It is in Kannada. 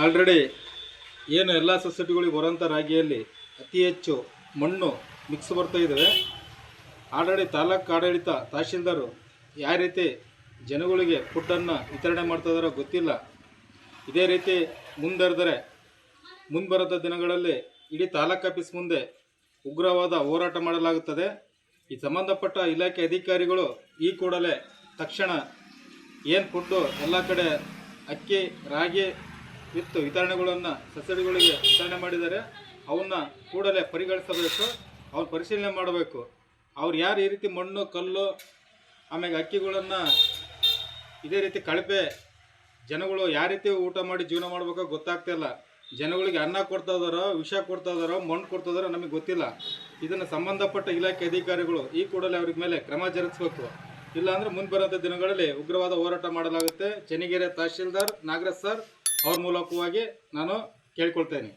ಆಲ್ರೆಡಿ ಏನು ಎಲ್ಲ ಸೊಸೈಟಿಗಳಿಗೆ ಬರೋಂಥ ರಾಗಿಯಲ್ಲಿ ಅತಿ ಹೆಚ್ಚು ಮಣ್ಣು ಮಿಕ್ಸ್ ಬರ್ತಾ ಇದ್ದಾವೆ. ಆಲ್ರೆಡಿ ತಾಲೂಕು ಆಡಳಿತ ತಹಶೀಲ್ದಾರು ಯಾವ ರೀತಿ ಜನಗಳಿಗೆ ಫುಡ್ಡನ್ನು ವಿತರಣೆ ಮಾಡ್ತಾಯಿದಾರೋ ಗೊತ್ತಿಲ್ಲ. ಇದೇ ರೀತಿ ಮುಂದುವರೆದರೆ ಮುಂಬರದ ದಿನಗಳಲ್ಲಿ ಇಡೀ ತಾಲೂಕು ಆಫೀಸ್ ಮುಂದೆ ಉಗ್ರವಾದ ಹೋರಾಟ ಮಾಡಲಾಗುತ್ತದೆ. ಈ ಸಂಬಂಧಪಟ್ಟ ಇಲಾಖೆ ಅಧಿಕಾರಿಗಳು ಈ ಕೂಡಲೇ ತಕ್ಷಣ ಏನು ಫುಡ್ಡು ಎಲ್ಲ ಕಡೆ ಅಕ್ಕಿ ರಾಗಿ ವಿತರಣೆಗಳನ್ನು ಸೊಸೈಟಿಗಳಿಗೆ ವಿತರಣೆ ಮಾಡಿದ್ದಾರೆ, ಅವನ್ನ ಕೂಡಲೇ ಪರಿಗಣಿಸಬೇಕು. ಅವ್ರು ಪರಿಶೀಲನೆ ಮಾಡಬೇಕು. ಅವ್ರು ಯಾರು ಈ ರೀತಿ ಮಣ್ಣು ಕಲ್ಲು ಆಮೇಲೆ ಅಕ್ಕಿಗಳನ್ನು ಇದೇ ರೀತಿ ಕಳಪೆ ಜನಗಳು ಯಾವ ರೀತಿ ಊಟ ಮಾಡಿ ಜೀವನ ಮಾಡಬೇಕೋ ಗೊತ್ತಾಗ್ತಾ ಇಲ್ಲ. ಜನಗಳಿಗೆ ಅನ್ನ ಕೊಡ್ತಾ ಇದ್ದಾರೋ, ವಿಷ ಕೊಡ್ತಾ ಇದ್ದಾರೋ, ಮಣ್ಣು ಕೊಡ್ತಾ ಇದ್ದಾರೋ ನಮಗೆ ಗೊತ್ತಿಲ್ಲ. ಇದನ್ನು ಸಂಬಂಧಪಟ್ಟ ಇಲಾಖೆ ಅಧಿಕಾರಿಗಳು ಈ ಕೂಡಲೇ ಅವ್ರಿಗೆ ಮೇಲೆ ಕ್ರಮ ಜರುಗಿಸಬೇಕು. ಇಲ್ಲಾಂದರೆ ಮುಂಬರುವಂಥ ದಿನಗಳಲ್ಲಿ ಉಗ್ರವಾದ ಹೋರಾಟ ಮಾಡಲಾಗುತ್ತೆ. ಚೆನ್ನಗಿರಿ ತಹಶೀಲ್ದಾರ್ ನಾಗರಾಜ್ ಸರ್ ಅವ್ರ ಮೂಲಕವಾಗಿ ನಾನು ಕೇಳ್ಕೊಳ್ತೇನೆ.